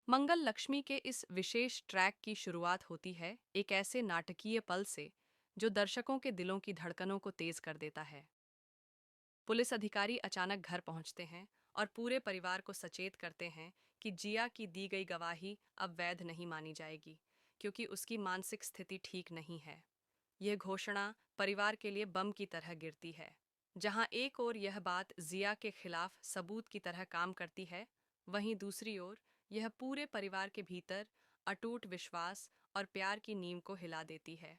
मंगल लक्ष्मी के इस विशेष ट्रैक की शुरुआत होती है एक ऐसे नाटकीय पल से जो दर्शकों के दिलों की धड़कनों को तेज कर देता है। पुलिस अधिकारी अचानक घर पहुंचते हैं और पूरे परिवार को सचेत करते हैं कि जिया की दी गई गवाही अब वैध नहीं मानी जाएगी, क्योंकि उसकी मानसिक स्थिति ठीक नहीं है। यह घोषणा परिवार के लिए बम की तरह गिरती है। जहां एक ओर यह बात जिया के खिलाफ सबूत की तरह काम करती है, वहीं दूसरी ओर यह पूरे परिवार के भीतर अटूट विश्वास और प्यार की नींव को हिला देती है।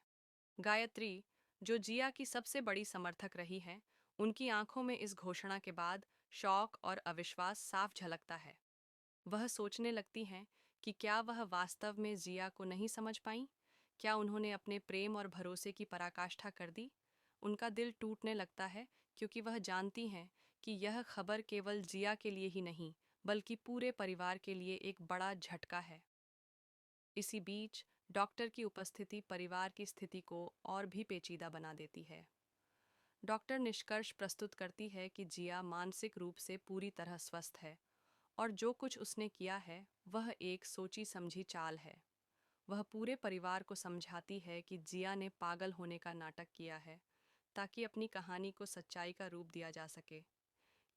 गायत्री, जो जिया की सबसे बड़ी समर्थक रही हैं, उनकी आंखों में इस घोषणा के बाद शौक और अविश्वास साफ झलकता है। वह सोचने लगती हैं कि क्या वह वास्तव में जिया को नहीं समझ पाईं? क्या उन्होंने अपने प्रेम और भरोसे की पराकाष्ठा कर दी? उनका दिल टूटने लगता है, क्योंकि वह जानती हैं कि यह खबर केवल जिया के लिए ही नहीं, बल्कि पूरे परिवार के लिए एक बड़ा झटका है। इसी बीच डॉक्टर की उपस्थिति परिवार की स्थिति को और भी पेचीदा बना देती है। डॉक्टर निष्कर्ष प्रस्तुत करती है कि जिया मानसिक रूप से पूरी तरह स्वस्थ है और जो कुछ उसने किया है वह एक सोची समझी चाल है। वह पूरे परिवार को समझाती है कि जिया ने पागल होने का नाटक किया है ताकि अपनी कहानी को सच्चाई का रूप दिया जा सके।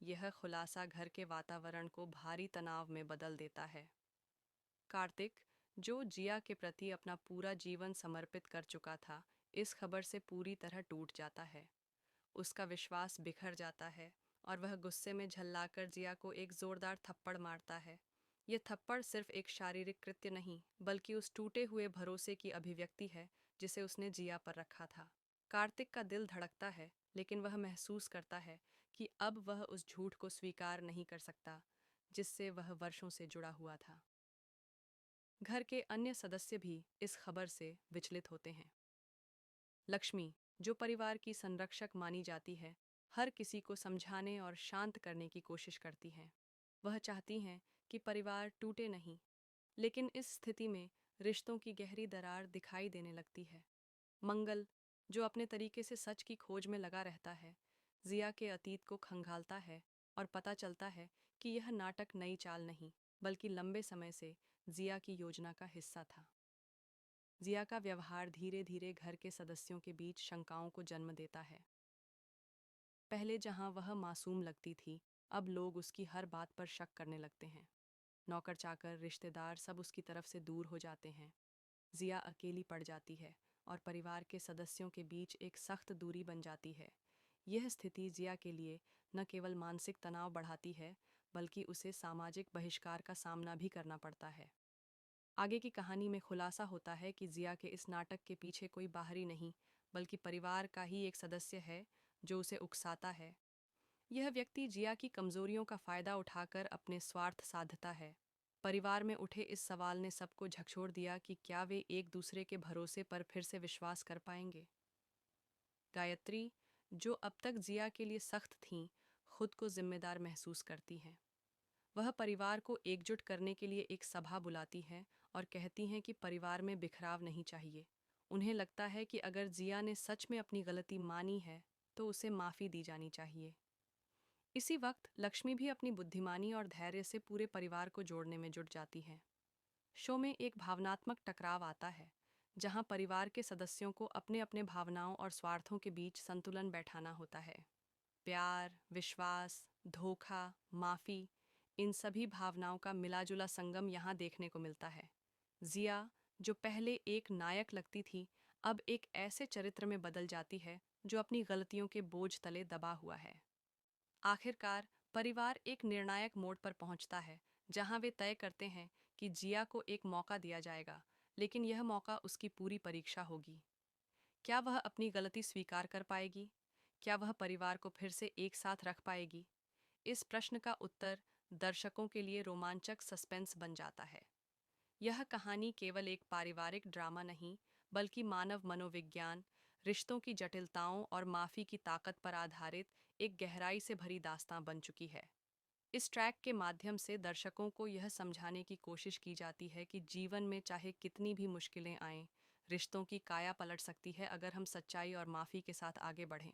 यह खुलासा घर के वातावरण को भारी तनाव में बदल देता है। कार्तिक, जो जिया के प्रति अपना पूरा जीवन समर्पित कर चुका था, इस खबर से पूरी तरह टूट जाता है। उसका विश्वास बिखर जाता है और वह गुस्से में झल्लाकर जिया को एक जोरदार थप्पड़ मारता है। यह थप्पड़ सिर्फ एक शारीरिक कृत्य नहीं, बल्कि उस टूटे हुए भरोसे की अभिव्यक्ति है जिसे उसने जिया पर रखा था। कार्तिक का दिल धड़कता है, लेकिन वह महसूस करता है कि अब वह उस झूठ को स्वीकार नहीं कर सकता जिससे वह वर्षों से जुड़ा हुआ था। घर के अन्य सदस्य भी इस खबर से विचलित होते हैं। लक्ष्मी, जो परिवार की संरक्षक मानी जाती है, हर किसी को समझाने और शांत करने की कोशिश करती हैं। वह चाहती हैं कि परिवार टूटे नहीं, लेकिन इस स्थिति में रिश्तों की गहरी दरार दिखाई देने लगती है। मंगल, जो अपने तरीके से सच की खोज में लगा रहता है, जिया के अतीत को खंगालता है और पता चलता है कि यह नाटक नई चाल नहीं, बल्कि लंबे समय से जिया की योजना का हिस्सा था। जिया का व्यवहार धीरे धीरे घर के सदस्यों के बीच शंकाओं को जन्म देता है। पहले जहां वह मासूम लगती थी, अब लोग उसकी हर बात पर शक करने लगते हैं। नौकर चाकर, रिश्तेदार सब उसकी तरफ से दूर हो जाते हैं। जिया अकेली पड़ जाती है और परिवार के सदस्यों के बीच एक सख्त दूरी बन जाती है। यह स्थिति जिया के लिए न केवल मानसिक तनाव बढ़ाती है, बल्कि उसे सामाजिक बहिष्कार का सामना भी करना पड़ता है। आगे की कहानी में खुलासा होता है कि जिया के इस नाटक के पीछे कोई बाहरी नहीं, बल्कि परिवार का ही एक सदस्य है जो उसे उकसाता है। यह व्यक्ति जिया की कमजोरियों का फायदा उठाकर अपने स्वार्थ साधता है। परिवार में उठे इस सवाल ने सबको झकझोर दिया कि क्या वे एक दूसरे के भरोसे पर फिर से विश्वास कर पाएंगे। गायत्री, जो अब तक जिया के लिए सख्त थीं, खुद को जिम्मेदार महसूस करती हैं। वह परिवार को एकजुट करने के लिए एक सभा बुलाती हैं और कहती हैं कि परिवार में बिखराव नहीं चाहिए। उन्हें लगता है कि अगर जिया ने सच में अपनी गलती मानी है, तो उसे माफ़ी दी जानी चाहिए। इसी वक्त लक्ष्मी भी अपनी बुद्धिमानी और धैर्य से पूरे परिवार को जोड़ने में जुट जाती है। शो में एक भावनात्मक टकराव आता है, जहां परिवार के सदस्यों को अपने अपने भावनाओं और स्वार्थों के बीच संतुलन बैठाना होता है। प्यार, विश्वास, धोखा, माफ़ी, इन सभी भावनाओं का मिलाजुला संगम यहाँ देखने को मिलता है। जिया, जो पहले एक नायक लगती थी, अब एक ऐसे चरित्र में बदल जाती है जो अपनी गलतियों के बोझ तले दबा हुआ है। आखिरकार परिवार एक निर्णायक मोड़ पर पहुंचता है, जहां वे तय करते हैं कि जिया को एक मौका दिया जाएगा, लेकिन यह मौका उसकी पूरी परीक्षा होगी। क्या वह अपनी गलती स्वीकार कर पाएगी? क्या वह परिवार को फिर से एक साथ रख पाएगी? इस प्रश्न का उत्तर दर्शकों के लिए रोमांचक सस्पेंस बन जाता है। यह कहानी केवल एक पारिवारिक ड्रामा नहीं, बल्कि मानव मनोविज्ञान, रिश्तों की जटिलताओं और माफ़ी की ताकत पर आधारित एक गहराई से भरी दास्तां बन चुकी है। इस ट्रैक के माध्यम से दर्शकों को यह समझाने की कोशिश की जाती है कि जीवन में चाहे कितनी भी मुश्किलें आएं, रिश्तों की काया पलट सकती है अगर हम सच्चाई और माफ़ी के साथ आगे बढ़ें।